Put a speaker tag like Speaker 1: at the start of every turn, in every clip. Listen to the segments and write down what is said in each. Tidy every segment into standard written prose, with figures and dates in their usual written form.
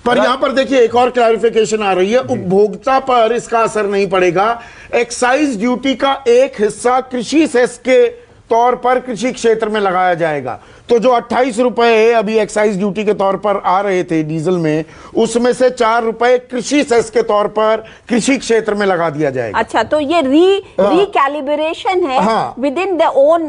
Speaker 1: पर यहां पर देखिए एक और क्लैरिफिकेशन आ रही है, उपभोक्ता पर इसका असर नहीं पड़ेगा। एक्साइज ड्यूटी का एक हिस्सा कृषि सेस के तौर पर कृषि क्षेत्र में लगाया जाएगा। तो जो 28 रुपए अभी एक्साइज ड्यूटी के तौर पर आ रहे थे डीजल में, उसमें से 4 रुपए कृषि सेस के तौर पर कृषि क्षेत्र में लगा दिया जाएगा।
Speaker 2: अच्छा, तो ये रिकैलिब्रेशन है with in the own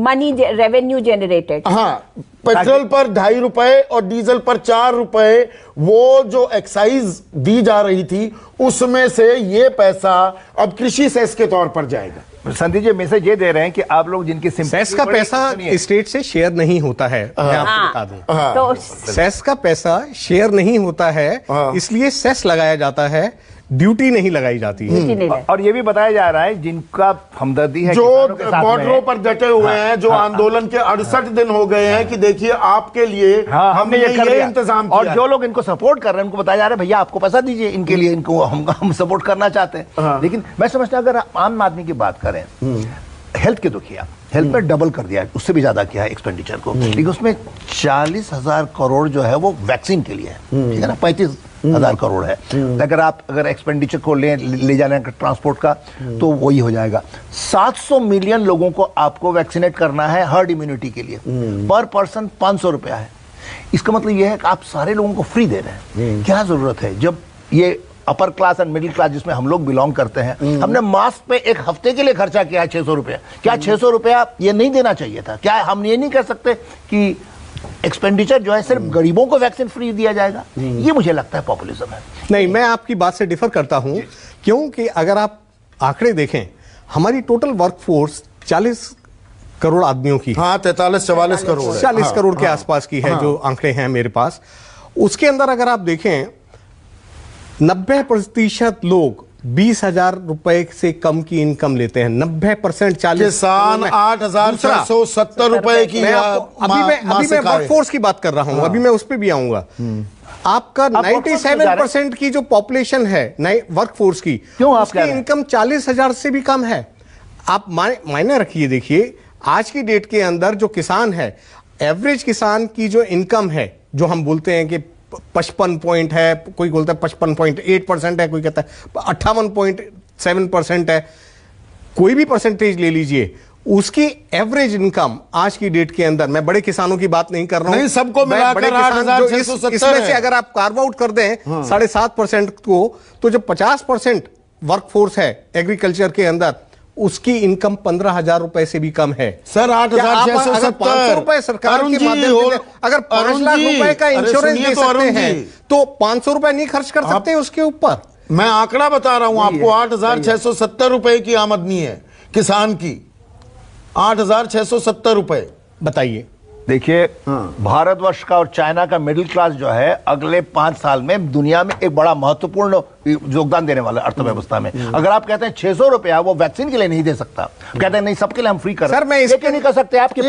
Speaker 2: money revenue generated.
Speaker 1: हाँ, पेट्रोल पर 2.5 रुपए और डीजल पर 4 रुपए वो जो एक्साइज दी जा रही थी उसमें से ये पैसा अब कृषि सेस के तौर पर जाएगा।
Speaker 3: संदीप जी मैसेज ये दे रहे हैं कि आप लोग जिनकी
Speaker 4: सेस का पैसा स्टेट से शेयर नहीं होता है, मैं आपको बता दूं।
Speaker 2: तो
Speaker 4: सेस का पैसा शेयर नहीं होता है, इसलिए सेस लगाया जाता है, ड्यूटी नहीं लगाई जाती है।
Speaker 3: और ये भी बताया जा रहा है जिनका हमदर्दी है,
Speaker 1: जो बॉर्डरों पर डटे हुए हैं, जो आंदोलन के 68 दिन हो गए हैं कि देखिए आपके लिए हमने ये इंतजाम किया,
Speaker 3: और जो लोग इनको सपोर्ट कर रहे हैं उनको बताया जा रहा है भैया आपको पैसा दीजिए इनके लिए, इनको हम सपोर्ट करना चाहते हैं। लेकिन मैं समझता हूं अगर आम आदमी की बात करें, हेल्थ के तो किया, हेल्थ पे डबल कर दिया, उससे भी ज्यादा किया है एक्सपेंडिचर को, लेकिन उसमें 40,000 करोड़ जो है वो वैक्सीन के लिए है, ठीक है ना, 35,000 करोड़ है। अगर एक्सपेंडिचर को ले जाने का ट्रांसपोर्ट का तो वही हो जाएगा। 700 मिलियन लोगों को आपको वैक्सीनेट करना है हर्ड इम्यूनिटी के लिए, पर पर्सन 500 रुपया है। इसका मतलब यह है कि आप सारे लोगों को फ्री दे रहे हैं। क्या जरूरत है, जब ये upper class and middle class जिसमें हम लोग बिलोंग करते हैं, हमने मास्क पे एक हफ्ते के लिए खर्चा किया है 600 रुपया। क्या 600 रुपया ये नहीं देना चाहिए था? क्या हम ये नहीं कह सकते कि एक्सपेंडिचर जो है सिर्फ गरीबों को वैक्सीन फ्री दिया जाएगा? ये मुझे लगता है पॉपुलिज्म है।
Speaker 4: नहीं, मैं आपकी बात से डिफर करता हूं, क्योंकि अगर आप आंकड़े देखें, हमारी टोटल वर्कफोर्स 40 करोड़ आदमियों की,
Speaker 1: हाँ 43-44 करोड़,
Speaker 4: 40 करोड़ के आसपास की है जो आंकड़े हैं मेरे पास। उसके अंदर अगर आप देखें 90% लोग 20,000 रुपए से कम की इनकम लेते हैं। 90% 40
Speaker 1: किसान 8,670 रुपए की।
Speaker 4: अभी मैं वर्कफोर्स की बात कर रहा हूं, अभी मैं उस पर भी आऊंगा। आपका 97% की जो पॉपुलेशन है वर्कफोर्स की, उसकी इनकम 40,000 से भी कम है। आप मायने रखिए, देखिए आज की डेट के अंदर जो किसान है, एवरेज किसान की जो इनकम है, जो हम बोलते हैं कि 55 पॉइंट है, कोई बोलता है 55.8% है, कोई कहता है 58.7% है, कोई भी परसेंटेज ले लीजिए, उसकी एवरेज इनकम आज की डेट के अंदर, मैं बड़े किसानों की बात नहीं कर रहा हूं,
Speaker 1: सबको मिलाकर 8,670
Speaker 4: इसमें से अगर आप कार्व आउट कर दें 7.5% को, तो जो 50% वर्कफोर्स है एग्रीकल्चर के अंदर, उसकी इनकम 15,000 रुपए से भी कम है।
Speaker 1: सर 8,670
Speaker 4: 500 रुपए सरकार के माध्यम से अगर 5 लाख रुपए का इंश्योरेंस दे सकते हैं, तो 500 रुपए नहीं खर्च कर सकते उसके ऊपर?
Speaker 1: मैं आंकड़ा बता रहा हूं आपको, 8,670 रुपए की आमदनी है किसान की, 8,670 रुपए।
Speaker 4: बताइए,
Speaker 3: देखिए भारतवर्ष का और चाइना का मिडिल क्लास जो है अगले 5 साल में दुनिया में एक बड़ा महत्वपूर्ण योगदान देने वाला अर्थव्यवस्था में। अगर आप कहते हैं 600 रुपया वो वैक्सीन के लिए नहीं दे सकता, कहते हैं नहीं सबके लिए हम फ्री कर रहे हैं,
Speaker 4: सर मैं
Speaker 3: इसके नहीं कर सकते। आपके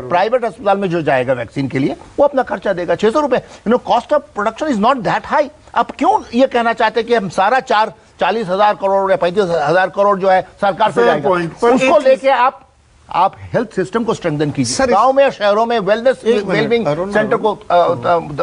Speaker 3: प्राइवेट अस्पताल में जो जाएगा वैक्सीन के लिए वो अपना खर्चा देगा 600 रुपए। Cost of production is not that high. आप क्यों ये कहना चाहते हैं कि हम सारा 40,000 करोड़ या 35,000 करोड़ जो है सरकार से जाएगा, उसको लेके आप हेल्थ सिस्टम को स्ट्रेंथन कीजिए, गांव में शहरों में वेलबिंग सेंटर को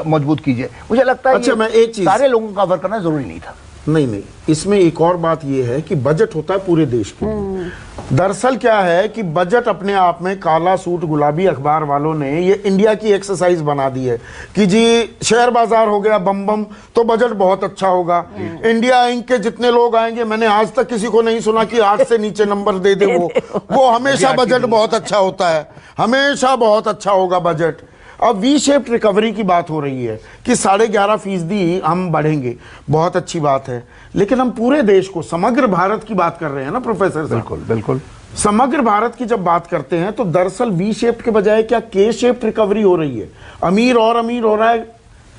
Speaker 3: मजबूत कीजिए। मुझे लगता है
Speaker 1: अच्छा, मैं एक चीज,
Speaker 3: सारे लोगों का कवर करना जरूरी नहीं था।
Speaker 1: नहीं, इसमें एक और बात यह है कि बजट होता है पूरे देश के लिए। दरअसल क्या है कि बजट अपने आप में, काला सूट गुलाबी अखबार वालों ने ये इंडिया की एक्सरसाइज बना दी है कि जी शेयर बाजार हो गया बम बम तो बजट बहुत अच्छा होगा, इंडिया इंक के जितने लोग आएंगे, मैंने आज तक किसी को नहीं सुना कि 8 से नीचे नंबर दे दे वो हमेशा बजट बहुत अच्छा होता है, हमेशा बहुत अच्छा होगा बजट। अब वी शेप्ड रिकवरी की बात हो रही है कि 11.5% हम बढ़ेंगे, बहुत अच्छी बात है, लेकिन हम पूरे देश को, समग्र भारत की बात कर रहे हैं ना प्रोफेसर साहब।
Speaker 3: बिल्कुल बिल्कुल।
Speaker 1: समग्र भारत की जब बात करते हैं तो दरअसल वी शेप्ड के बजाय क्या के शेप्ड रिकवरी हो रही है। अमीर और अमीर हो रहा है,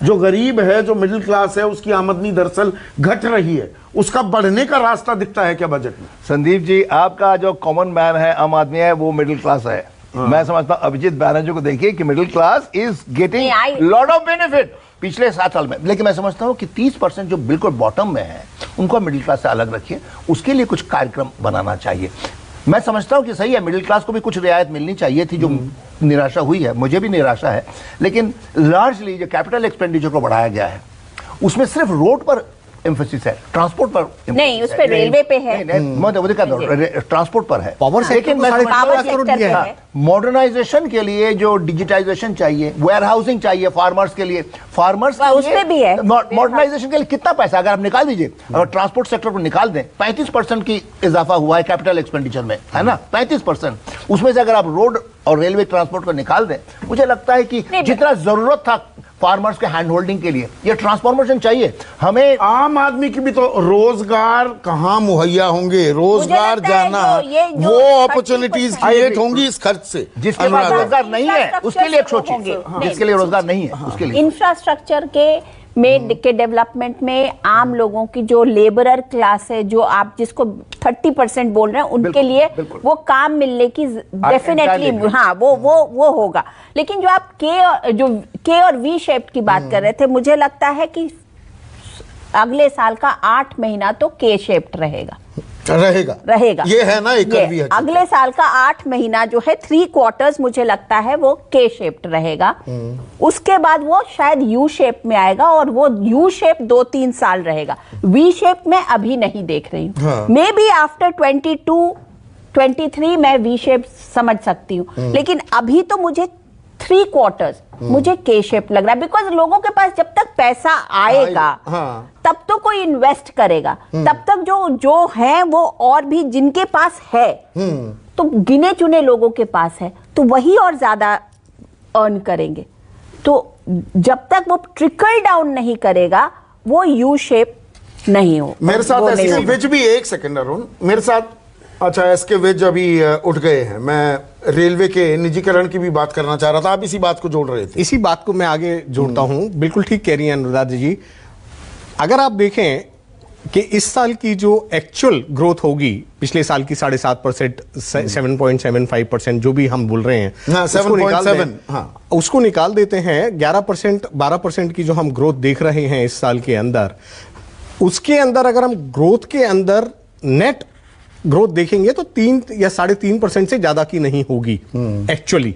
Speaker 1: जो गरीब है, जो मिडिल क्लास है, उसकी आमदनी दरअसल घट रही है, उसका बढ़ने का रास्ता दिखता है क्या बजट में?
Speaker 3: संदीप जी, आपका जो कॉमन मैन है, आम आदमी है, वो मिडिल क्लास है। मैं समझता हूं अभिजीत बैनर्जी को देखिए कि middle class is getting lot of benefit पिछले 7 साल में, लेकिन मैं समझता हूं कि 30% जो बिल्कुल बॉटम में है उनको मिडिल क्लास से अलग रखिए, उसके लिए कुछ कार्यक्रम बनाना चाहिए। मैं समझता हूं कि सही है, मिडिल क्लास को भी कुछ रियायत मिलनी चाहिए थी, जो निराशा हुई है, मुझे भी निराशा है। लेकिन लार्जली जो कैपिटल एक्सपेंडिचर को बढ़ाया गया है उसमें सिर्फ रोड पर एम्फेसिस है, ट्रांसपोर्ट पर
Speaker 2: नहीं, उस पे रेलवे पे है,
Speaker 3: ट्रांसपोर्ट पर है,
Speaker 4: पावर सेक्टर है।
Speaker 3: मॉडर्नाइजेशन के लिए जो डिजिटाइजेशन चाहिए, वेयरहाउसिंग चाहिए फार्मर्स के लिए, फार्मर्स
Speaker 2: उस पे भी है।
Speaker 3: मॉडर्नाइजेशन के लिए कितना पैसा अगर आप निकाल दीजिए, अगर ट्रांसपोर्ट सेक्टर को निकाल दें, 35% की इजाफा हुआ है कैपिटल एक्सपेंडिचर में, है ना, 35%। उसमें से अगर आप रोड और रेलवे ट्रांसपोर्ट को निकाल दें, मुझे लगता है कि जितना जरूरत था फार्मर्स के हैंड होल्डिंग के लिए, ये ट्रांसफॉर्मेशन चाहिए हमें।
Speaker 1: आम आदमी की भी तो रोजगार कहाँ मुहैया होंगे, रोजगार जाना, वो अपॉर्चुनिटीज क्रिएट होंगी इस खर्च से।
Speaker 3: जिसके पास रोजगार नहीं है उसके लिए सोचिए, जिसके लिए रोजगार नहीं है उसके लिए।
Speaker 2: इंफ्रास्ट्रक्चर के डेवलपमेंट में आम लोगों की जो लेबरर क्लास है, जो आप जिसको 30% बोल रहे हैं, उनके लिए वो काम मिलने की डेफिनेटली, हाँ, वो होगा। लेकिन जो आप के और वी शेप की बात कर रहे थे, मुझे लगता है कि अगले साल का 8 महीना तो के शेप्ड रहेगा।
Speaker 1: ये है ना एक
Speaker 2: अगले साल का 8 महीना जो है 3 क्वार्टर्स मुझे लगता है वो के शेप्ड रहेगा। उसके बाद वो शायद यू शेप में आएगा और वो यू शेप 2-3 साल रहेगा। वी शेप में अभी नहीं देख रही हूँ। मे बी आफ्टर 22-23 मैं वी शेप समझ सकती हूँ, लेकिन अभी तो मुझे 3 क्वार्टर्स मुझे के शेप लग रहा है। बिकॉज लोगों के पास जब तक पैसा आएगा तब तो कोई इन्वेस्ट करेगा, तब तक जो है वो, और भी जिनके पास है तो गिने चुने लोगों के पास है, तो वही और ज्यादा अर्न करेंगे। तो जब तक वो ट्रिकल डाउन नहीं करेगा वो यू शेप नहीं हो।
Speaker 1: मेरे साथ ऐसे विज भी, एक सेकंड अरुण, मेरे साथ, अच्छा एसके विज अभी उठ गए हैं। मैं रेलवे के निजीकरण की भी बात करना चाह रहा था, आप इसी बात को जोड़ रहे थे।
Speaker 4: इसी बात को मैं आगे जोड़ता हूं। बिल्कुल ठीक कह रही हैं अनुराधा जी। अगर आप देखें कि इस साल की जो एक्चुअल ग्रोथ होगी, पिछले साल की 7.5%, 7.75% जो भी हम बोल रहे हैं, उसको निकाल देते हैं, 11% 12% की जो हम ग्रोथ देख रहे हैं इस साल के अंदर, उसके अंदर अगर हम ग्रोथ के अंदर नेट ग्रोथ देखेंगे तो 3 या 3.5% से ज्यादा की नहीं होगी एक्चुअली।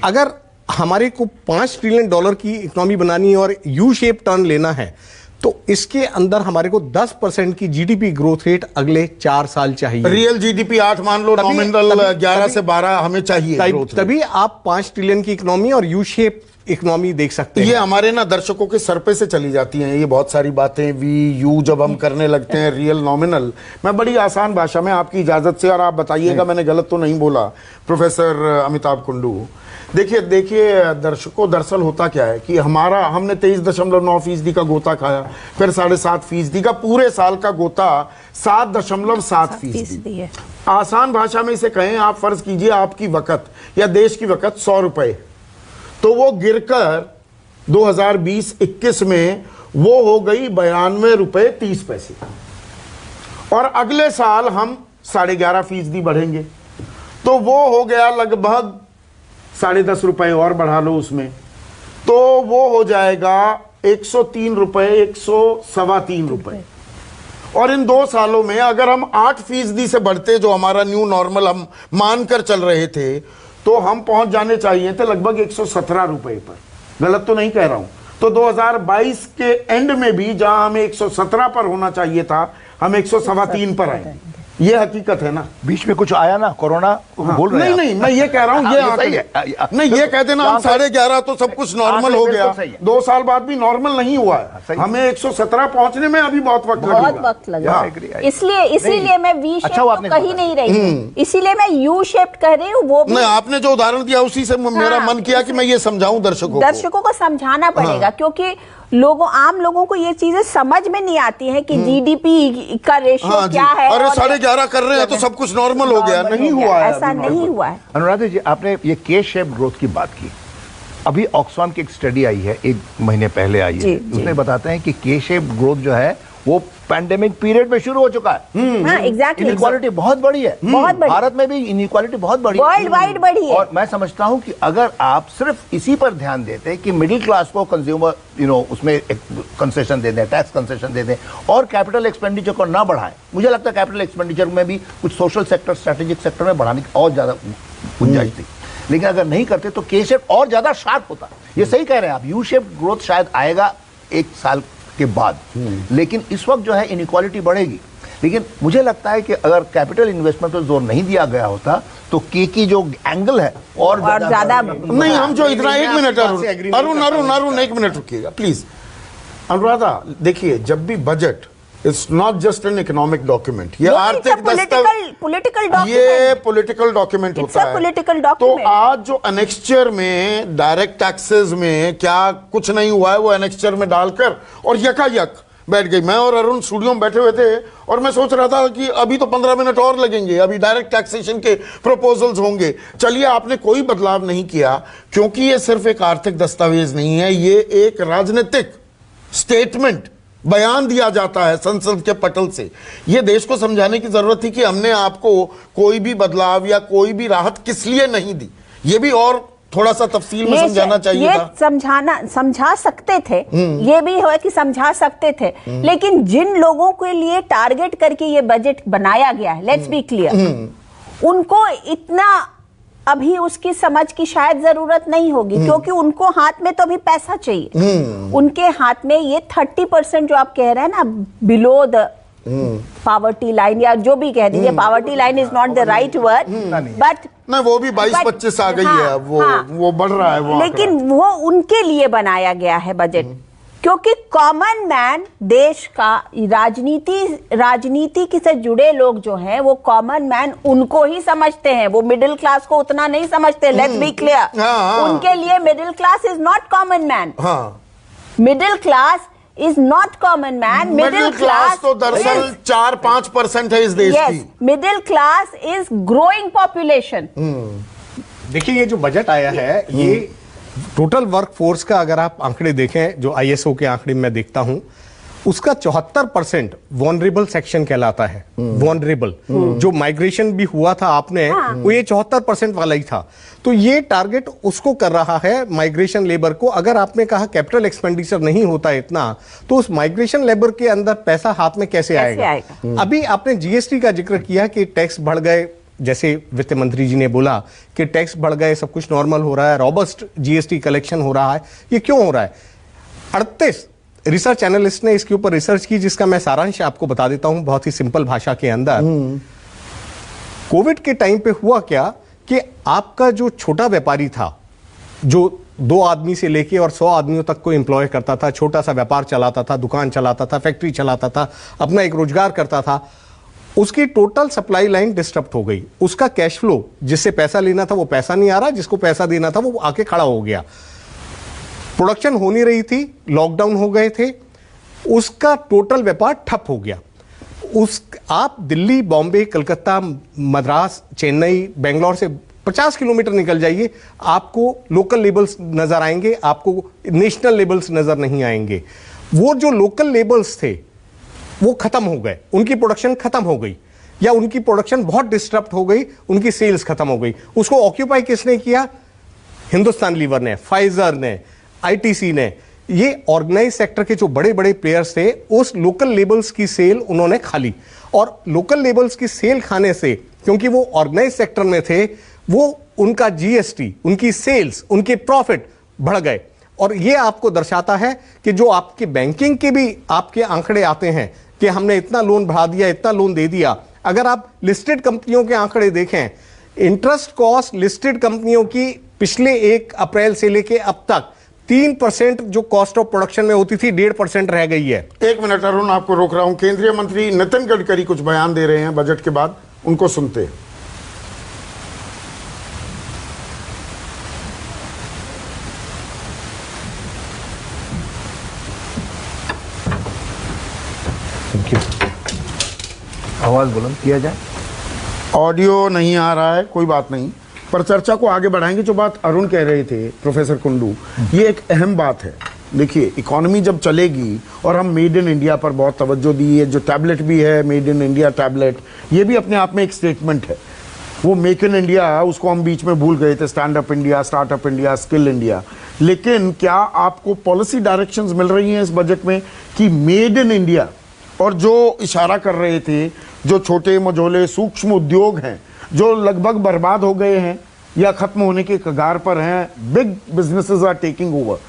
Speaker 4: अगर हमारे को $5 ट्रिलियन की इकोनॉमी बनानी है और यू शेप टर्न लेना है, तो इसके अंदर हमारे को 10% की जीडीपी ग्रोथ रेट अगले 4 साल चाहिए।
Speaker 1: रियल जीडीपी 8 मान लो, नॉमिनल 11 से 12 हमें चाहिए।
Speaker 4: तभी आप 5 ट्रिलियन की इकोनॉमी और यू शेप इकोनॉमी देख सकते हैं।
Speaker 1: ये हमारे ना दर्शकों के सर पे से चली जाती हैं ये बहुत सारी बातें, वी यू जब हम करने लगते हैं, रियल नॉमिनल। मैं बड़ी आसान भाषा में आपकी इजाजत से, और आप बताइएगा मैंने गलत तो नहीं बोला, प्रोफेसर अमिताभ कुंडू, देखिए दर्शकों, दरअसल होता क्या है कि हमने 23.9% का गोता खाया, फिर 7.5% का, पूरे साल का गोता 7.7% है। आसान भाषा में इसे कहें, आप फर्ज कीजिए आपकी वक़्त या देश की वक़्त 100 रुपए, तो वो गिरकर 2020-21 में वो हो गई 92 रुपए 30 पैसे, और अगले साल हम 11.5% बढ़ेंगे, तो वो हो गया लगभग 10.5 रुपए, और बढ़ा लो उसमें, तो वो हो जाएगा 103 रुपए, 103 रुपए। और इन 2 सालों में अगर हम 8% से बढ़ते, जो हमारा न्यू नॉर्मल हम मानकर चल रहे थे, तो हम पहुंच जाने चाहिए थे लगभग 117 रुपए पर। गलत तो नहीं कह रहा हूं। तो 2022 के एंड में भी जहां हमें 117 पर होना चाहिए था, हम 103 पर आए। ये हकीकत है ना।
Speaker 3: बीच में कुछ आया ना, कोरोना बोल रहे हैं।
Speaker 1: नहीं, मैं ये कह रहा हूँ, ये कह देना हम 11.5 तो सब कुछ नॉर्मल हो गया, 2 साल बाद भी नॉर्मल नहीं हुआ है। हमें 117 पहुंचने में अभी बहुत वक्त लगेगा।
Speaker 2: इसीलिए मैं वी शेप तो कही नहीं रही, इसीलिए मैं यू शेप कह रही हूँ। वो
Speaker 1: नहीं, आपने जो उदाहरण दिया उसी से मेरा मन किया कि मैं ये समझाऊं दर्शकों
Speaker 2: को समझाना पड़ेगा, क्योंकि आम लोगों को ये चीजें समझ में नहीं आती है कि जीडीपी का रेशियो क्या है।
Speaker 1: अरे 11.5 कर रहे हैं तो सब कुछ नॉर्मल हो गया, नहीं हुआ है,
Speaker 2: ऐसा नहीं हुआ है।
Speaker 3: अनुराधा जी, आपने ये के शेप ग्रोथ की बात की, अभी ऑक्सफैम की एक स्टडी आई है, 1 महीने पहले आई है, उसमें बताते हैं कि के शेप ग्रोथ जो है वो पैंडेमिक पीरियड में शुरू हो चुका है।
Speaker 2: हाँ, एग्जैक्टली।
Speaker 3: इनइक्वालिटी बहुत बड़ी है,
Speaker 2: बहुत बड़ी।
Speaker 3: भारत में भी इनइक्वालिटी बहुत बड़ी है,
Speaker 2: वर्ल्ड वाइड बड़ी है।
Speaker 3: और मैं समझता हूं कि अगर आप सिर्फ इसी पर ध्यान देते कि मिडिल क्लास को कंज्यूमर उसमें एक कंसेशन दे दें, टैक्स कंसेशन दे दें, और कैपिटल एक्सपेंडिचर को ना बढ़ाएं, मुझे लगता है कैपिटल एक्सपेंडिचर में भी कुछ सोशल सेक्टर, स्ट्रेटेजिक सेक्टर में बढ़ाने की और ज्यादा गुंजाइश थी। लेकिन अगर नहीं करते तो के शेप और ज्यादा शार्प होता। ये सही कह रहे हैं आप, यू शेप ग्रोथ शायद आएगा 1 साल के बाद, लेकिन इस वक्त जो है इनइक्वालिटी बढ़ेगी। लेकिन मुझे लगता है कि अगर कैपिटल इन्वेस्टमेंट पर जोर नहीं दिया गया होता तो के की जो एंगल है और
Speaker 2: ज्यादा
Speaker 1: नहीं, हम जो इतना 1 मिनट अरुण 1 मिनट रुकिएगा प्लीज। अनुराधा, देखिए, जब भी budget, it's not just an economic document, ये आर्थिक पॉलिटिकल डॉक्यूमेंट होता है। तो आज जो एनेक्स्चर में डायरेक्ट टैक्सेस में क्या कुछ नहीं हुआ है, वो एनेक्स्चर में डालकर और यकायक बैठ गई। मैं और अरुण स्टूडियो में बैठे हुए थे और मैं सोच रहा था कि अभी तो 15 मिनट और लगेंगे, अभी डायरेक्ट टैक्सेशन के प्रपोजल्स होंगे। चलिए, आपने कोई बदलाव नहीं किया, क्योंकि ये सिर्फ एक आर्थिक दस्तावेज नहीं है, ये एक राजनीतिक स्टेटमेंट, बयान दिया जाता है संसद के पटल से। यह देश को समझाने की जरूरत थी कि हमने आपको कोई भी बदलाव या कोई भी राहत किस लिए नहीं दी। ये भी और थोड़ा सा तफसील में समझाना चाहिए था।
Speaker 2: समझा सकते थे, ये भी है कि समझा सकते थे, लेकिन जिन लोगों के लिए टारगेट करके ये बजट बनाया गया है, लेट्स बी क्लियर, उनको इतना अभी उसकी समझ की शायद जरूरत नहीं होगी, क्योंकि उनको हाथ में तो अभी पैसा चाहिए। उनके हाथ में ये 30% जो आप कह रहे हैं ना, बिलो द पावर्टी लाइन, या जो भी कह दीजिए, poverty line is not the right word, but
Speaker 1: नहीं, वो भी 22-25 आ गई है, वो बढ़ रहा है वो,
Speaker 2: लेकिन वो उनके लिए बनाया गया है बजट, क्योंकि कॉमन मैन, देश का राजनीति से जुड़े लोग जो हैं, वो कॉमन मैन उनको ही समझते हैं, वो मिडिल क्लास को उतना नहीं समझते। लेट्स बी क्लियर, उनके लिए middle class is not common man. Middle class is not common man. Middle class
Speaker 1: तो दरअसल 4-5% है इस देश की।
Speaker 2: Middle class is growing population.
Speaker 4: देखिए, ये जो बजट आया है, ये टोटल वर्क फोर्स का अगर आप आंकड़े देखें, जो आईएसओ के आंकड़े मैं देखता हूं, उसका 74% वॉनरेबल सेक्शन कहलाता है। वॉनरेबल जो माइग्रेशन भी हुआ था आपने, वो ये 74% वाला ही था। तो ये टारगेट उसको कर रहा है, माइग्रेशन लेबर को। अगर आपने कहा कैपिटल एक्सपेंडिचर नहीं होता इतना, तो उस माइग्रेशन लेबर के अंदर पैसा हाथ में कैसे आएगा? अभी आपने जीएसटी का जिक्र किया कि टैक्स बढ़ गए, जैसे वित्त मंत्री जी ने बोला कि टैक्स बढ़ गए, सब कुछ नॉर्मल हो रहा है, रॉबस्ट जीएसटी कलेक्शन हो रहा है। ये क्यों हो रहा है? 38 रिसर्च एनालिस्ट ने इसके ऊपर रिसर्च की, जिसका मैं सारांश आपको बता देता हूं बहुत ही सिंपल भाषा के अंदर। कोविड के टाइम पे हुआ क्या कि आपका जो छोटा व्यापारी था, जो 2 आदमी से लेके और 100 आदमियों तक को एम्प्लॉय करता था, छोटा सा व्यापार चलाता था, दुकान चलाता था, फैक्ट्री चलाता था, अपना एक रोजगार करता था, उसकी टोटल सप्लाई लाइन डिस्टर्ब हो गई। उसका कैश फ्लो, जिससे पैसा लेना था वो पैसा नहीं आ रहा, जिसको पैसा देना था वो आके खड़ा हो गया। प्रोडक्शन हो नहीं रही थी, लॉकडाउन हो गए थे, उसका टोटल व्यापार ठप हो गया। आप दिल्ली, बॉम्बे, कलकत्ता, मद्रास, चेन्नई, बेंगलोर से 50 किलोमीटर निकल जाइए, आपको लोकल लेबल्स नजर आएंगे, आपको नेशनल लेबल्स नजर नहीं आएंगे। वो जो लोकल लेबल्स थे वो खत्म हो गए, उनकी प्रोडक्शन खत्म हो गई, या उनकी प्रोडक्शन बहुत डिस्टर्ब हो गई, उनकी सेल्स खत्म हो गई। उसको ऑक्यूपाई किसने किया? हिंदुस्तान लीवर ने, फाइजर ने, आईटीसी ने। ये ऑर्गेनाइज सेक्टर के जो बड़े बड़े प्लेयर्स थे, उस लोकल लेबल्स की सेल उन्होंने खा ली। और लोकल लेबल्स की सेल खाने से, क्योंकि वो ऑर्गेनाइज सेक्टर में थे, वो उनका जीएसटी, उनकी सेल्स, उनके प्रॉफिट बढ़ गए। और ये आपको दर्शाता है कि जो आपके बैंकिंग के भी आपके आंकड़े आते हैं कि हमने इतना लोन बढ़ा दिया, इतना लोन दे दिया। अगर आप लिस्टेड कंपनियों के आंकड़े देखें, इंटरेस्ट कॉस्ट लिस्टेड कंपनियों की पिछले 1 अप्रैल से लेके अब तक 3% जो कॉस्ट ऑफ प्रोडक्शन में होती थी, 1.5% रह गई है।
Speaker 1: 1 मिनट अरुण, आपको रोक रहा हूं। केंद्रीय मंत्री नितिन गडकरी कुछ बयान दे रहे हैं बजट के बाद, उनको सुनते हैं।
Speaker 3: आवाज बुलंद किया जाए।
Speaker 1: ऑडियो नहीं आ रहा है, कोई बात नहीं। पर चर्चा को आगे बढ़ाएंगे। जो बात अरुण कह रहे थे प्रोफेसर कुंडू, ये एक अहम बात है। देखिए, इकोनॉमी जब चलेगी और हम मेड इन इंडिया पर बहुत तवज्जो दी है, जो टैबलेट भी है मेड इन इंडिया टैबलेट, ये भी अपने आप में एक स्टेटमेंट है। वो मेक इन इंडिया, उसको हम बीच में भूल गए थे, stand up India, startup India, skill India. लेकिन क्या आपको पॉलिसी डायरेक्शंस मिल रही हैं इस बजट में कि मेड इन इंडिया, और जो इशारा कर रहे थे, जो छोटे मझोले सूक्ष्म उद्योग हैं जो लगभग बर्बाद हो गए हैं या खत्म होने के कगार पर हैं, big businesses are taking over,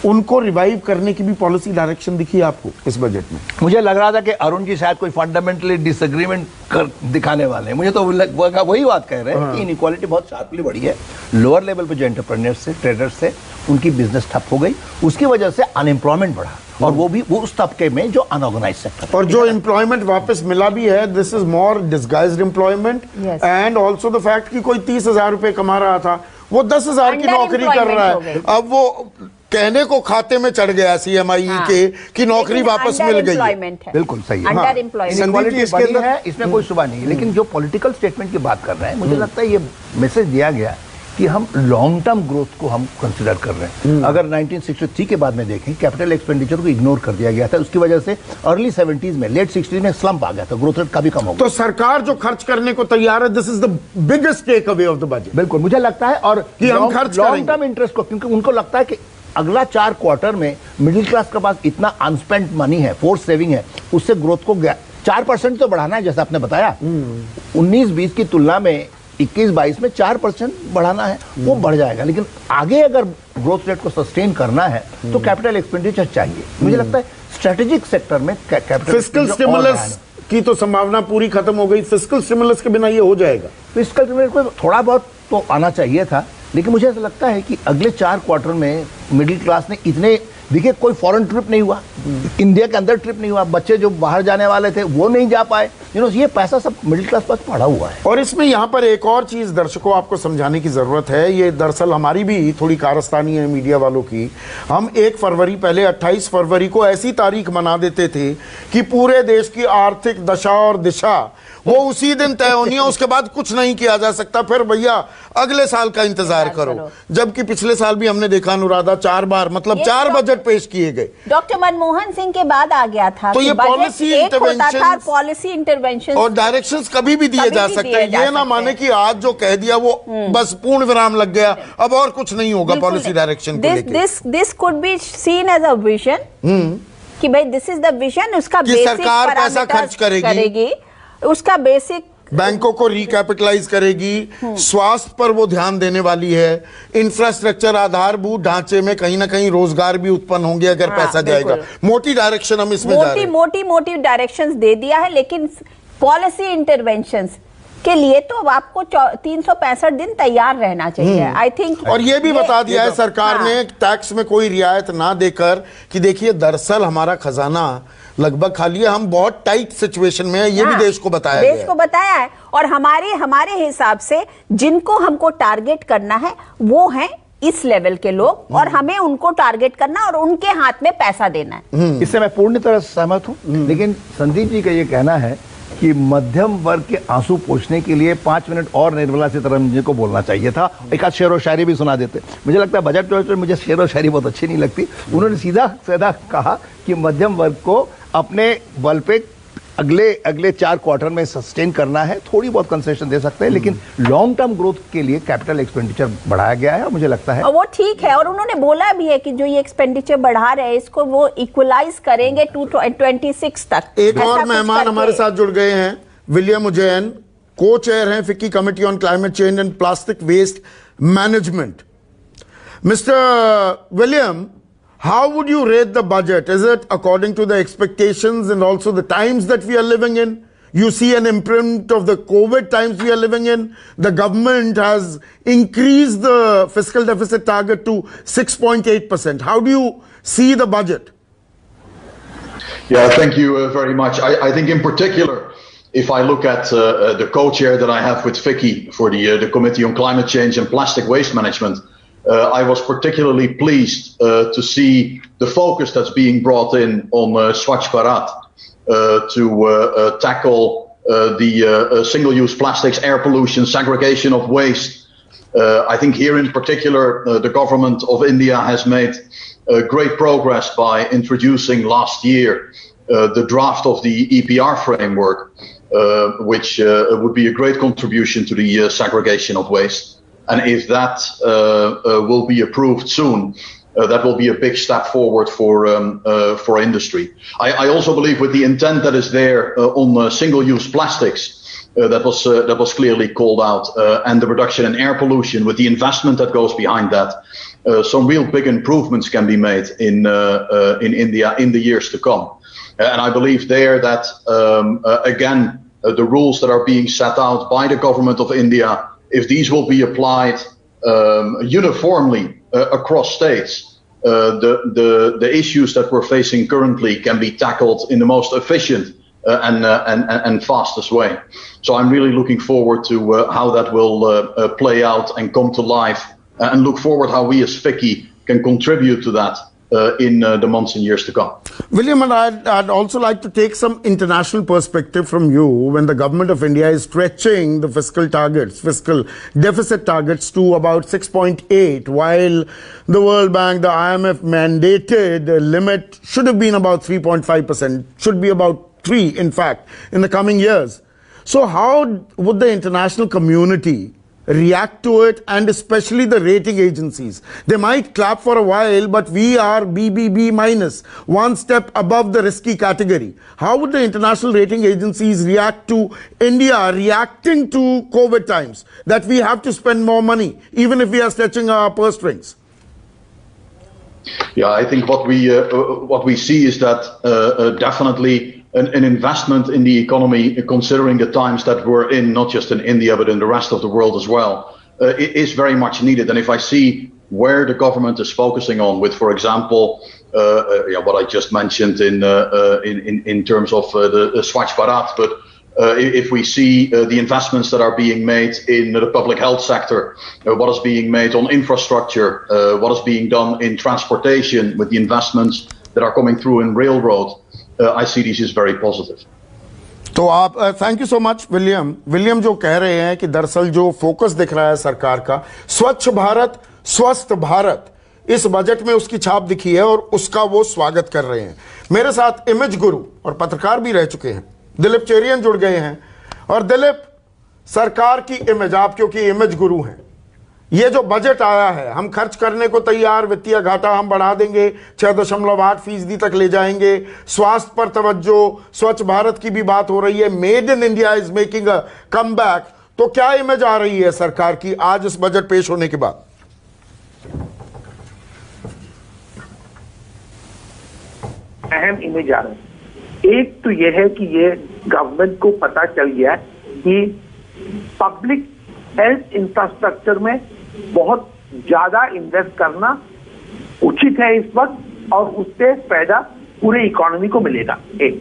Speaker 1: उनको रिवाइव करने की भी पॉलिसी डायरेक्शन दिखी आपको इस बजट में?
Speaker 3: मुझे लग रहा था कि अरुण जी शायद कोई फंडामेंटली डिसएग्रीमेंट कर दिखाने वाले हैं। मुझे तो वही बात कह रहे हैं कि इनइक्वालिटी बहुत शार्पली बढ़ी है। लोअर लेवल पे जो एंटरप्रेन्योर्स थे, ट्रेडर्स थे, उनकी बिजनेस ठप हो गई, उसकी वजह से अनएम्प्लॉयमेंट बढ़ा, और वो भी वो उस तबके में जो अनऑर्गेनाइज सेक्टर।
Speaker 1: और जो एम्प्लॉयमेंट वापस मिला भी है, this is more disguised employment, and also the fact कि कोई 30,000 रुपए कमा रहा था, वो 10,000 की नौकरी कर रहा है। अब वो कहने को खाते में चढ़ गया CMI के कि नौकरी वापस मिल गई है।
Speaker 3: बिल्कुल सही है।
Speaker 2: अंडर एम्प्लॉयमेंट
Speaker 3: है, इसमें कोई शुबा नहीं है। लेकिन जो पॉलिटिकल स्टेटमेंट की बात कर रहे हैं, मुझे लगता है ये मैसेज दिया गया कि हम लॉन्ग टर्म ग्रोथ को हम कंसिडर कर रहे हैं। अगर 1963 के बाद में देखें, कैपिटल एक्सपेंडिचर को इग्नोर कर दिया गया था, उसकी वजह से अर्ली 70s में, लेट 60s में स्लंप आ गया था, ग्रोथ रेट काफी कम हो गया।
Speaker 1: तो सरकार जो खर्च करने को तैयार है, this is the biggest take away of the budget.
Speaker 3: बिल्कुल, मुझे लगता है, और
Speaker 1: कि हम खर्च
Speaker 3: लॉन्ग टर्म इंटरेस्ट को, क्योंकि उनको लगता है कि अगला 4 क्वार्टर में मिडिल क्लास के पास इतना अनस्पेंट मनी है, फोर्स सेविंग है, उससे ग्रोथ को 4% तो बढ़ाना है, जैसा आपने बताया। 19-20 की तुलना में 21-22 में 4% बढ़ाना है, वो बढ़ जाएगा। लेकिन आगे अगर ग्रोथ रेट को सस्टेन करना है तो कैपिटल एक्सपेंडिचर चाहिए। मुझे लगता है स्ट्रेटेजिक सेक्टर में कैपिटल
Speaker 1: फिस्कल स्टिमुलस की तो संभावना पूरी खत्म हो गई। फिस्कल स्टिमुलस के बिना ये हो जाएगा?
Speaker 3: फिस्कल स्टिमुलस को थोड़ा बहुत तो आना चाहिए था, लेकिन मुझे ऐसा लगता है कि अगले 4 क्वार्टर में मिडिल क्लास ने इतने, देखिए कोई फॉरेन ट्रिप नहीं हुआ, इंडिया के अंदर ट्रिप नहीं हुआ, बच्चे जो बाहर जाने वाले थे वो नहीं जा पाए, ये पैसा सब मिडिल क्लास पास पड़ा हुआ है।
Speaker 1: और इसमें यहाँ पर एक और चीज दर्शकों आपको समझाने की जरूरत है। ये दरअसल हमारी भी थोड़ी कारस्तानी है मीडिया वालों की। हम 1 फरवरी, पहले 28 फरवरी को ऐसी तारीख मना देते थे कि पूरे देश की आर्थिक दशा और दिशा वो उसी दिन तय होनी है, उसके बाद कुछ नहीं किया जा सकता, फिर भैया अगले साल का इंतजार करो। जबकि पिछले साल भी हमने देखा अनुराधा, 4 बार, मतलब 4 बजट पेश किए गए।
Speaker 2: डॉक्टर मनमोहन सिंह के बाद आ गया था,
Speaker 1: तो ये पॉलिसी
Speaker 2: इंटरवेंशन
Speaker 1: और डायरेक्शंस कभी भी दिए जा सकते हैं। ये ना माने कि आज जो कह दिया वो बस पूर्ण विराम लग गया, अब और कुछ नहीं होगा पॉलिसी डायरेक्शन को लेकर।
Speaker 2: This could be seen as a vision कि भाई दिस इज द विजन, उसका बेसिक
Speaker 1: सरकार पैसा खर्च करेगी,
Speaker 2: उसका बेसिक
Speaker 1: बैंकों को रिकैपिटलाइज करेगी, स्वास्थ्य पर वो ध्यान देने वाली है, इंफ्रास्ट्रक्चर आधारभूत ढांचे में कहीं ना कहीं रोजगार भी उत्पन्न होंगे अगर पैसा जाएगा। मोटी डायरेक्शन हम इसमें जा रहे हैं,
Speaker 2: मोटी डायरेक्शंस दे दिया है। लेकिन पॉलिसी इंटरवेंशंस के लिए तो आपको 365 दिन तैयार रहना चाहिए, आई थिंक।
Speaker 1: और ये भी बता दिया है सरकार ने टैक्स में कोई रियायत ना देकर कि देखिए दरअसल हमारा खजाना लगभग खाली है, हम बहुत टाइट सिचुएशन में है, ये भी देश को बताया गया है।
Speaker 2: देश को बताया है। और हमारे हिसाब से जिनको हमको टारगेट करना है वो है इस लेवल के लोग, और हमें उनको टारगेट करना और उनके हाथ में पैसा देना है।
Speaker 3: इससे मैं पूर्ण तरह से सहमत हूं। लेकिन संदीप जी का ये कहना है कि मध्यम वर्ग के आंसू पोंछने के लिए 5 मिनट और निर्मला सीतारमण जी को बोलना चाहिए था, एक आध शेर और शायरी भी सुना देते। मुझे लगता है बजट में मुझे शेर और शायरी बहुत अच्छी नहीं लगती। उन्होंने सीधा सीधा कहा कि मध्यम वर्ग को अपने बल पे अगले 4 क्वार्टर में सस्टेन करना है, थोड़ी बहुत कंसेशन दे सकते हैं, लेकिन लॉन्ग टर्म ग्रोथ के लिए कैपिटल एक्सपेंडिचर बढ़ाया गया है, और मुझे लगता है
Speaker 2: वो ठीक है। और उन्होंने बोला भी है कि जो ये एक्सपेंडिचर बढ़ा रहे हैं इसको वो इक्वलाइज करेंगे 2026 तक।
Speaker 1: एक और मेहमान हमारे साथ जुड़ गए हैं, विलियम उजैन, को चेयर हैं FICCI committee on climate change and plastic waste management. Mister William, how would you rate the budget? Is it according to the expectations and also the times that we are living in? You see an imprint of the COVID times we are living in. The government has increased the fiscal deficit target to 6.8%. How do you see the budget?
Speaker 5: Yeah, thank you very much. I think in particular, if I look at the co-chair that I have with Vicky for the Committee on Climate Change and Plastic Waste Management, I was particularly pleased to see the focus that's being brought in on Swachh Bharat to tackle the single-use plastics, air pollution, segregation of waste, I think here in particular, the government of India has made great progress by introducing last year the draft of the EPR framework, which would be a great contribution to the segregation of waste. And if that will be approved soon, that will be a big step forward for industry. I also believe with the intent that is there on single-use plastics, that was clearly called out, and the reduction in air pollution, with the investment that goes behind that, some real big improvements can be made in India in the years to come. And I believe there that again, the rules that are being set out by the government of India, if these will be applied uniformly across states, the issues that we're facing currently can be tackled in the most efficient and fastest way. So I'm really looking forward to how that will play out and come to life, and look forward how we as FICCI can contribute to that in the months and years to come.
Speaker 1: William, and I'd also like to take some international perspective from you when the government of India is stretching the fiscal deficit targets to about 6.8, while the World Bank, the IMF mandated limit should have been about 3.5%, should be about 3, in fact, in the coming years. So how would the international community react to it, and especially the rating agencies? They might clap for a while, but we are BBB minus, one step above the risky category. How would the international rating agencies react to India reacting to COVID times, that we have to spend more money, even if we are stretching our purse strings?
Speaker 5: Yeah, I think what we see is that definitely an investment in the economy, considering the times that we're in, not just in India, but in the rest of the world as well, it is very much needed. And if I see where the government is focusing on, with, for example, what I just mentioned in terms of the Swachh Bharat, but if we see the investments that are being made in the public health sector, what is being made on infrastructure, what is being done in transportation with the investments that are coming through in railroad, I see this is very positive.
Speaker 1: तो आप thank you so much William जो कह रहे हैं कि दरअसल जो focus दिख रहा है सरकार का, स्वच्छ भारत स्वस्थ भारत, इस बजट में उसकी छाप दिखी है और उसका वो स्वागत कर रहे हैं। मेरे साथ इमेज गुरु और पत्रकार भी रह चुके हैं दिलीप चेरियन जुड़ गए हैं। और दिलीप, सरकार की इमेज, आप क्योंकि इमेज गुरु हैं, ये जो बजट आया है, हम खर्च करने को तैयार, वित्तीय घाटा हम बढ़ा देंगे, 6.8% तक ले जाएंगे, स्वास्थ्य पर तवज्जो, स्वच्छ भारत की भी बात हो रही है, made in India is making a comeback, तो क्या इमेज आ रही है सरकार की आज इस बजट पेश होने के बाद?
Speaker 6: अहम इमेज आ रहा है। एक तो यह है कि ये गवर्नमेंट को पता चल गया कि पब्लिक हेल्थ इंफ्रास्ट्रक्चर में बहुत ज्यादा इन्वेस्ट करना उचित है इस वक्त, और उससे फायदा पूरे इकोनॉमी को मिलेगा। एक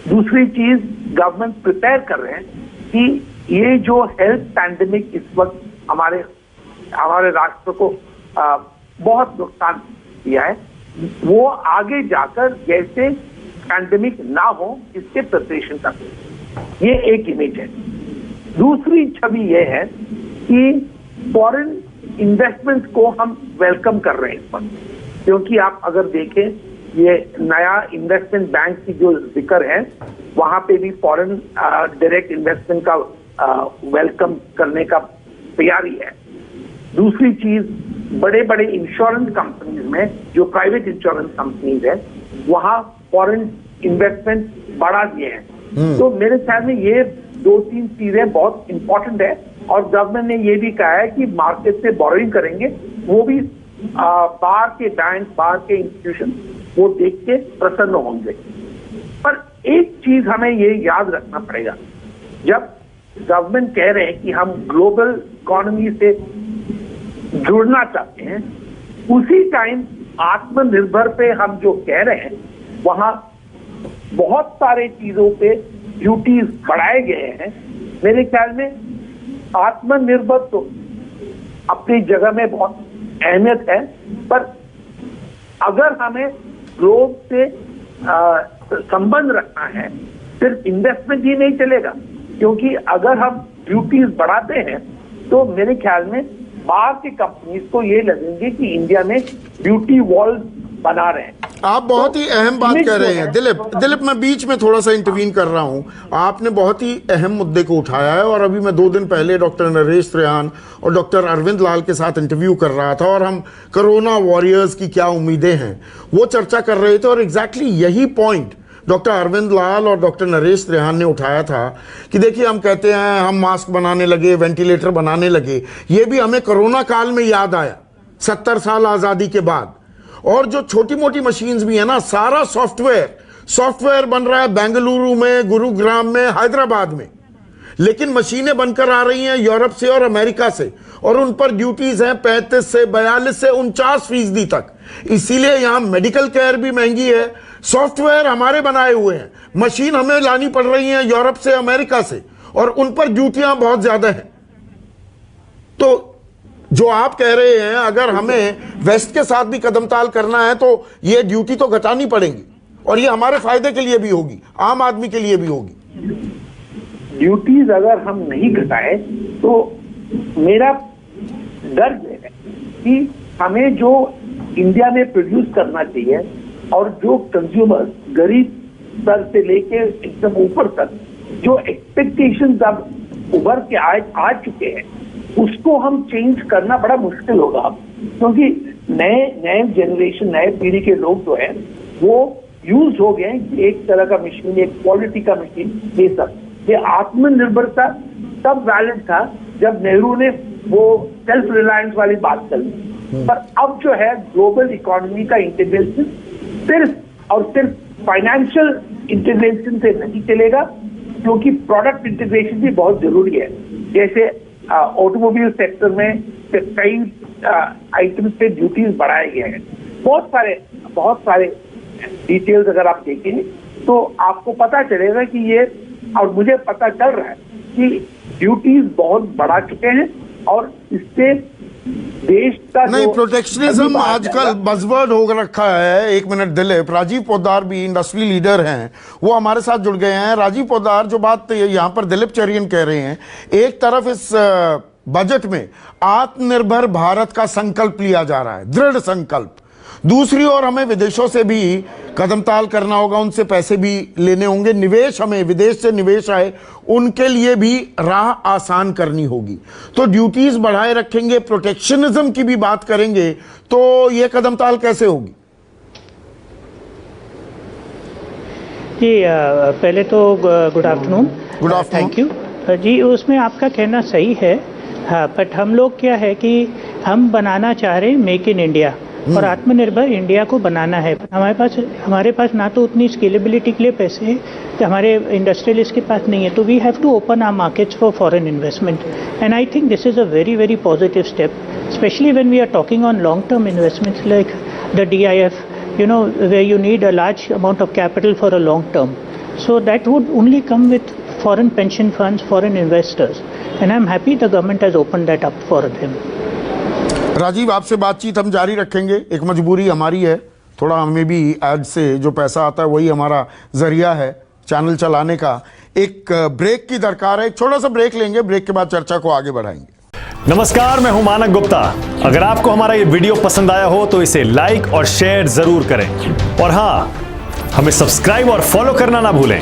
Speaker 6: दूसरी चीज, गवर्नमेंट प्रिपेयर कर रहे हैं कि ये जो हेल्थ पैंडेमिक इस वक्त हमारे राष्ट्र को बहुत नुकसान दिया है, वो आगे जाकर जैसे पैंडेमिक ना हो इसके प्रिपरेशन कर रहे हैं। ये एक इमेज है। दूसरी छवि ये है कि फॉरेन इन्वेस्टमेंट्स को हम वेलकम कर रहे हैं इस वक्त, क्योंकि आप अगर देखें ये नया इन्वेस्टमेंट बैंक की जो जिक्र है, वहां पे भी फॉरेन डायरेक्ट इन्वेस्टमेंट का वेलकम करने का तैयारी है। दूसरी चीज, बड़े बड़े इंश्योरेंस कंपनीज में, जो प्राइवेट इंश्योरेंस कंपनीज है, वहां फॉरेन इन्वेस्टमेंट बढ़ा दिए हैं। तो मेरे ख्याल में ये 2-3 चीजें बहुत इंपॉर्टेंट है, और गवर्नमेंट ने ये भी कहा है कि मार्केट से बोरोइंग करेंगे, वो भी बाहर के बैंक, बाहर के इंस्टीट्यूशन वो देख के प्रसन्न होंगे। पर एक चीज हमें ये याद रखना पड़ेगा, जब गवर्नमेंट कह रहे हैं कि हम ग्लोबल इकोनॉमी से जुड़ना चाहते हैं, उसी टाइम आत्मनिर्भर पे हम जो कह रहे हैं, वहां बहुत सारे चीजों पे ड्यूटीज बढ़ाए गए हैं। मेरे ख्याल में आत्मनिर्भर तो अपनी जगह में बहुत अहमियत है, पर अगर हमें ग्लोब से संबंध रखना है, सिर्फ इन्वेस्टमेंट ही नहीं चलेगा, क्योंकि अगर हम ड्यूटीज बढ़ाते हैं तो मेरे ख्याल में बाहर की कंपनीज को ये लगेंगे कि इंडिया में ब्यूटी वॉल बना रहे हैं।
Speaker 1: आप बहुत ही अहम बात कह रहे हैं दिलीप, मैं बीच में थोड़ा सा इंटरवीन कर रहा हूं। आपने बहुत ही अहम मुद्दे को उठाया है और अभी मैं 2 दिन पहले डॉक्टर नरेश त्रेहान और डॉक्टर अरविंद लाल के साथ इंटरव्यू कर रहा था और हम कोरोना वॉरियर्स की क्या उम्मीदें हैं वो चर्चा कर रहे थे और एग्जैक्टली यही पॉइंट डॉक्टर अरविंद लाल और डॉक्टर नरेश त्रेहान ने उठाया था कि देखिए हम कहते हैं हम मास्क बनाने लगे, वेंटिलेटर बनाने लगे, ये भी हमें कोरोना काल में याद आया 70 साल आज़ादी के बाद। और जो छोटी मोटी मशीन्स भी है ना, सारा सॉफ्टवेयर बन रहा है बेंगलुरु में, गुरुग्राम में, हैदराबाद में, लेकिन मशीनें बनकर आ रही हैं यूरोप से और अमेरिका से और उन पर ड्यूटीज हैं 35 से 42 से 49% तक। इसीलिए यहां मेडिकल केयर भी महंगी है। सॉफ्टवेयर हमारे बनाए हुए हैं, मशीन हमें लानी पड़ रही है यूरोप से, अमेरिका से, और उन पर ड्यूटियां बहुत ज्यादा हैं। तो जो आप कह रहे हैं अगर हमें वेस्ट के साथ भी कदमताल करना है तो ये ड्यूटी तो घटानी पड़ेगी और ये हमारे फायदे के लिए भी होगी, आम आदमी के लिए भी होगी।
Speaker 6: ड्यूटीज अगर हम नहीं घटाए तो मेरा डर ये है कि हमें जो इंडिया में प्रोड्यूस करना चाहिए और जो कंज्यूमर गरीब स्तर से लेके एकदम ऊपर तक जो एक्सपेक्टेशंस अब उभर के आ चुके हैं उसको हम चेंज करना बड़ा मुश्किल होगा अब, क्योंकि नए जनरेशन, नए पीढ़ी के लोग जो है वो यूज हो गए हैं कि एक तरह का मशीन, एक क्वालिटी का मशीन, ये सब। ये आत्मनिर्भरता तब वैलिड था जब नेहरू ने वो सेल्फ रिलायंस वाली बात कर ली, पर अब जो है ग्लोबल इकोनॉमी का इंटीग्रेशन सिर्फ और सिर्फ फाइनेंशियल इंटीग्रेशन से नहीं चलेगा, क्योंकि प्रोडक्ट इंटीग्रेशन भी बहुत जरूरी है। जैसे ऑटोमोबाइल सेक्टर में कई आइटम्स पे ड्यूटीज बढ़ाए गए हैं। बहुत सारे डिटेल्स अगर आप देखेंगे तो आपको पता चलेगा कि ये, और मुझे पता चल रहा है कि ड्यूटीज बहुत बढ़ा चुके हैं और इससे देश का
Speaker 1: नहीं, प्रोटेक्शनिज्म आजकल बज़वर्ड हो रखा है। 1 मिनट दिलीप, राजीव पोद्दार भी इंडस्ट्री लीडर हैं, वो हमारे साथ जुड़ गए हैं। राजीव पोद्दार, जो बात यहाँ पर दिलीप चरियन कह रहे हैं, एक तरफ इस बजट में आत्मनिर्भर भारत का संकल्प लिया जा रहा है, दृढ़ संकल्प, दूसरी ओर हमें विदेशों से भी कदमताल करना होगा, उनसे पैसे भी लेने होंगे, निवेश, हमें विदेश से निवेश आए उनके लिए भी राह आसान करनी होगी। तो ड्यूटीज बढ़ाए रखेंगे, प्रोटेक्शनिज्म की भी बात करेंगे, तो ये कदमताल कैसे होगी?
Speaker 7: जी पहले तो गुड आफ्टरनून। थैंक यू जी। उसमें आपका कहना सही है, हाँ, बट हम लोग क्या है कि हम बनाना चाह रहे हैं मेक इन इंडिया और आत्मनिर्भर इंडिया को बनाना है। हमारे पास ना तो उतनी स्केलेबिलिटी के लिए पैसे हैं, तो हमारे इंडस्ट्रियलिस्ट के पास नहीं है, तो we have to open our markets for foreign investment and I think this is a very very positive step, specially when we are talking on long term investments like the DIF, you know, where you need a large amount of capital for a long term. So that would only come with foreign pension funds, foreign investors, and I'm happy the government has opened that up for them.
Speaker 1: Rajiv, आपसे बातचीत हम जारी रखेंगे। एक मजबूरी हमारी है, थोड़ा हमें भी एड से जो पैसा आता है वही हमारा जरिया है चैनल चलाने का। एक ब्रेक की दरकार है, एक छोटा सा ब्रेक लेंगे, ब्रेक के बाद चर्चा को आगे बढ़ाएंगे।
Speaker 8: नमस्कार, मैं हूं मानक गुप्ता। अगर आपको हमारा ये वीडियो पसंद आया हो तो इसे लाइक और शेयर जरूर करें, और हां, हमें सब्सक्राइब और फॉलो करना ना भूलें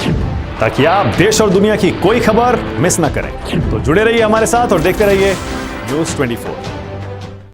Speaker 8: ताकि आप देश और दुनिया की कोई खबर मिस ना करें। तो जुड़े रहिए हमारे साथ और देखते रहिए News 24।